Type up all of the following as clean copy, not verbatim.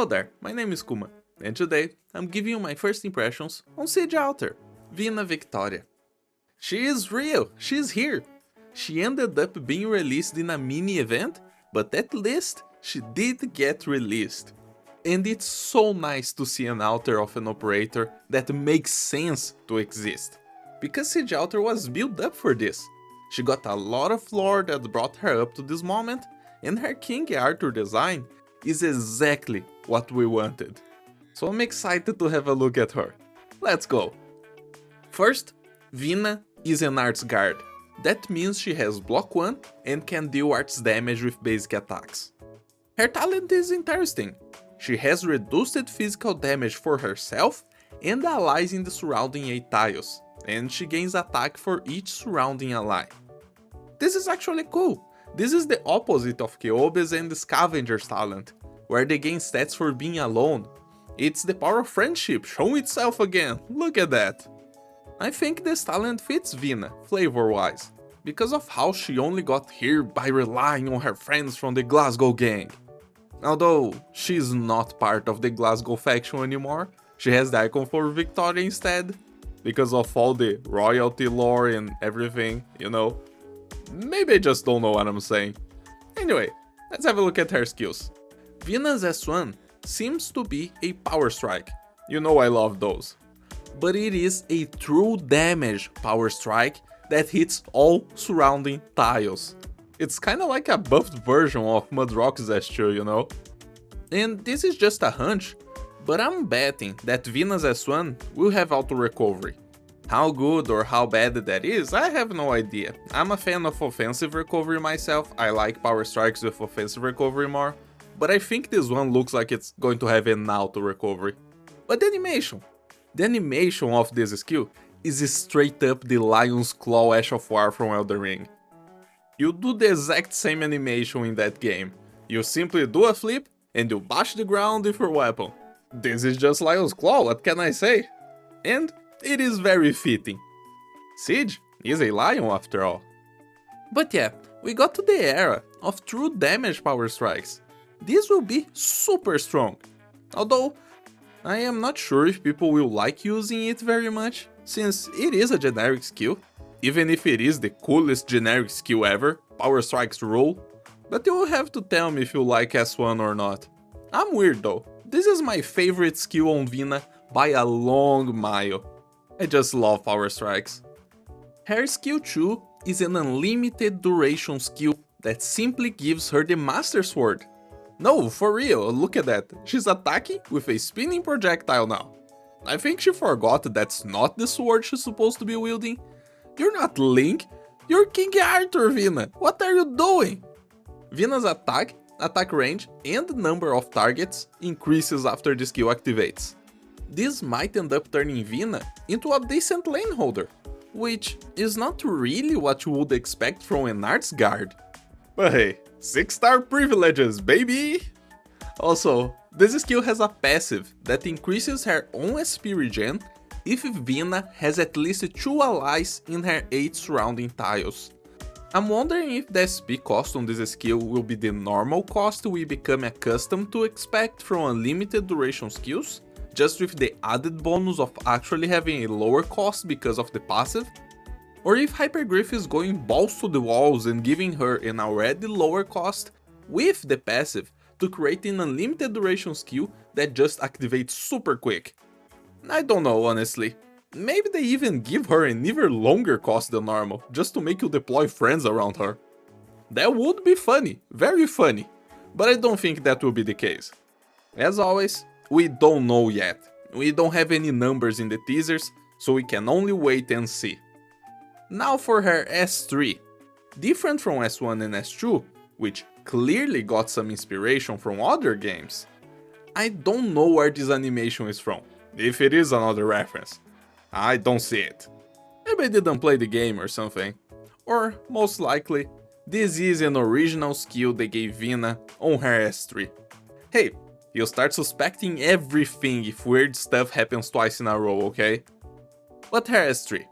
Hello there, my name is Kuma, and today I'm giving you my first impressions on Siege Alter, Vina Victoria. She is real, she's here. She ended up being released in a mini event, but at least she did get released. And it's so nice to see an altar of an operator that makes sense to exist. Because Siege Alter was built up for this. She got a lot of lore that brought her up to this moment, and her King Arthur design is exactly what we wanted. So I'm excited to have a look at her. Let's go! First, Vina is an arts guard. That means she has block 1 and can deal arts damage with basic attacks. Her talent is interesting. She has reduced physical damage for herself and allies in the surrounding 8 tiles, and she gains attack for each surrounding ally. This is actually cool. This is the opposite of Keobe's and the Scavenger's talent, where they gain stats for being alone. It's the power of friendship showing itself again, look at that! I think this talent fits Vina, flavor-wise, because of how she only got here by relying on her friends from the Glasgow gang. Although, she's not part of the Glasgow faction anymore, she has the icon for Victoria instead, because of all the royalty lore and everything, you know. Maybe I just don't know what I'm saying. Anyway, let's have a look at her skills. Vina's S1 seems to be a power strike, you know I love those. But it is a true damage power strike that hits all surrounding tiles. It's kinda like a buffed version of Mudrock's S2, you know? And this is just a hunch, but I'm betting that Vina's S1 will have auto recovery. How good or how bad that is, I have no idea. I'm a fan of offensive recovery myself, I like power strikes with offensive recovery more, but I think this one looks like it's going to have an auto recovery. But the animation of this skill is straight up the Lion's Claw Ash of War from Elden Ring. You do the exact same animation in that game. You simply do a flip and you bash the ground with your weapon. This is just Lion's Claw, what can I say? And it is very fitting. Siege is a lion after all. But yeah, we got to the era of true damage power strikes. This will be super strong. Although, I am not sure if people will like using it very much, since it is a generic skill, even if it is the coolest generic skill ever, power strikes rule. But you will have to tell me if you like S1 or not. I'm weird though, this is my favorite skill on Vina by a long mile. I just love power strikes. Her skill 2 is an unlimited duration skill that simply gives her the Master Sword. No, for real, look at that, she's attacking with a spinning projectile now. I think she forgot that's not the sword she's supposed to be wielding. You're not Link, you're King Arthur, Vina, what are you doing? Vina's attack range, and number of targets increases after the skill activates. This might end up turning Vina into a decent lane holder, which is not really what you would expect from an arts guard. But hey, 6-star privileges, baby! Also, this skill has a passive that increases her own SP regen if Vina has at least 2 allies in her 8 surrounding tiles. I'm wondering if the SP cost on this skill will be the normal cost we become accustomed to expect from unlimited duration skills, just with the added bonus of actually having a lower cost because of the passive, or if Hypergriff is going balls to the walls and giving her an already lower cost with the passive to create an unlimited duration skill that just activates super quick. I don't know honestly. Maybe they even give her an even longer cost than normal, just to make you deploy friends around her. That would be funny, very funny, but I don't think that will be the case. As always, we don't know yet. We don't have any numbers in the teasers, so we can only wait and see. Now for her S3. Different from S1 and S2, which clearly got some inspiration from other games, I don't know where this animation is from, if it is another reference. I don't see it. Maybe I didn't play the game or something. Or, most likely, this is an original skill they gave Vina on her S3. Hey, you start suspecting everything if weird stuff happens twice in a row, okay? But her S3.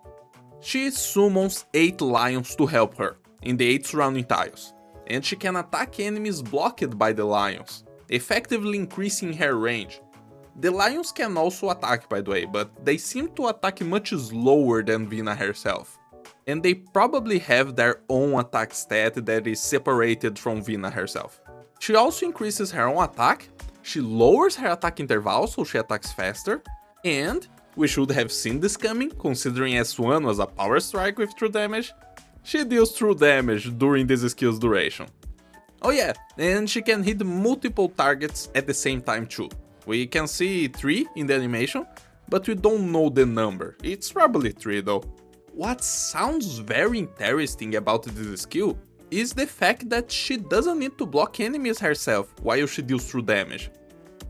She summons 8 lions to help her, in the 8 surrounding tiles, and she can attack enemies blocked by the lions. effectively increasing her range. The lions can also attack, by the way, but they seem to attack much slower than Vina herself. And they probably have their own attack stat that is separated from Vina herself. She also increases her own attack, she lowers her attack interval so she attacks faster, and we should have seen this coming considering S1 was a power strike with true damage. She deals true damage during this skill's duration. Oh yeah, and she can hit multiple targets at the same time too. We can see 3 in the animation, but we don't know the number. It's probably 3 though. What sounds very interesting about this skill is the fact that she doesn't need to block enemies herself while she deals true damage.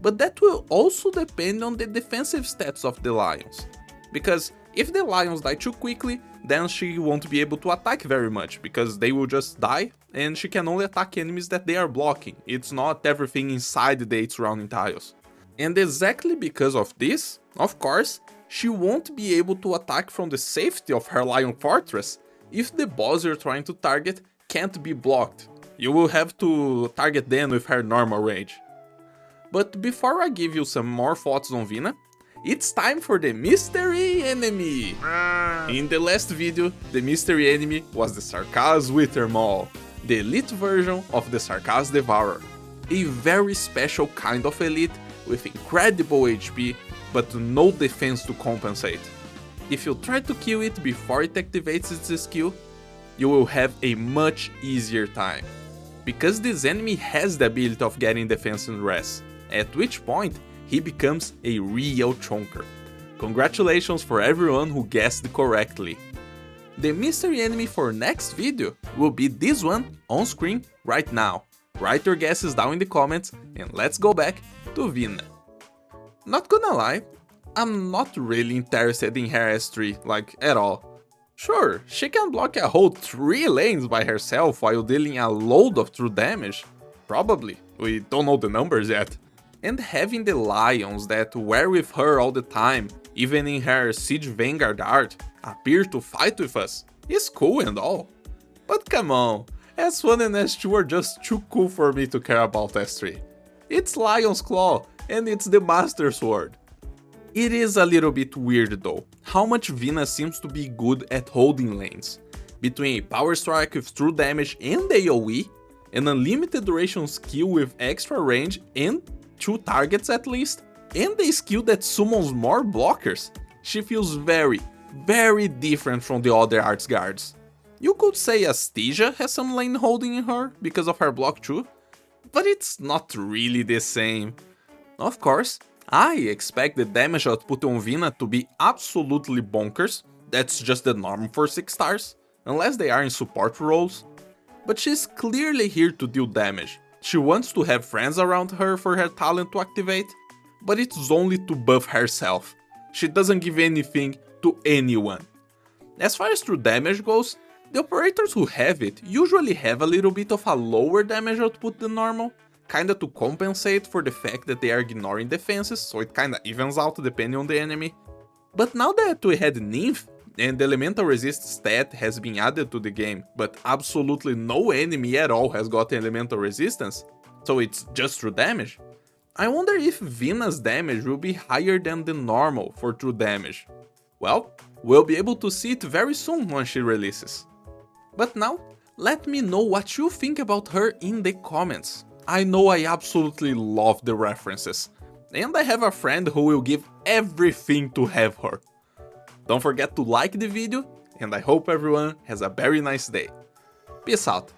But that will also depend on the defensive stats of the lions. Because if the lions die too quickly, then she won't be able to attack very much, because they will just die and she can only attack enemies that they are blocking. It's not everything inside the 8 surrounding tiles. And exactly because of this, of course, she won't be able to attack from the safety of her lion fortress if the boss you're trying to target can't be blocked. You will have to target them with her normal range. But before I give you some more thoughts on Vina, it's time for the mystery enemy! In the last video, the mystery enemy was the Sarkaz Withermaw, the elite version of the Sarkaz Devourer. A very special kind of elite with incredible HP, but no defense to compensate. If you try to kill it before it activates its skill, you will have a much easier time. Because this enemy has the ability of getting defense and rest, at which point he becomes a real chonker. Congratulations for everyone who guessed correctly. The mystery enemy for next video will be this one on screen right now. Write your guesses down in the comments and let's go back to Vina. Not gonna lie, I'm not really interested in her S3, like at all. Sure, she can block a whole 3 lanes by herself while dealing a load of true damage. Probably, we don't know the numbers yet. And having the lions that were with her all the time, even in her Siege Vanguard art, appear to fight with us, is cool and all. But come on, S1 and S2 are just too cool for me to care about S3. It's Lion's Claw, and it's the Master Sword. It is a little bit weird though, how much Vina seems to be good at holding lanes. Between a power strike with true damage and AoE, an unlimited duration skill with extra range and 2 targets at least, and a skill that summons more blockers, she feels very, very different from the other arts guards. You could say Astesia has some lane holding in her because of her block too, but it's not really the same. Of course, I expect the damage output on Vina to be absolutely bonkers, that's just the norm for 6 stars, unless they are in support roles. But she's clearly here to deal damage. She wants to have friends around her for her talent to activate, but it's only to buff herself. She doesn't give anything to anyone. As far as true damage goes, the operators who have it usually have a little bit of a lower damage output than normal, kinda to compensate for the fact that they are ignoring defenses, so it kinda evens out depending on the enemy. But now that we had Nymph, and the elemental resist stat has been added to the game, but absolutely no enemy at all has got elemental resistance, so it's just true damage, I wonder if Vina's damage will be higher than the normal for true damage. Well, we'll be able to see it very soon once she releases. But now, let me know what you think about her in the comments. I know I absolutely love the references, and I have a friend who will give everything to have her. Don't forget to like the video, and I hope everyone has a very nice day. Peace out.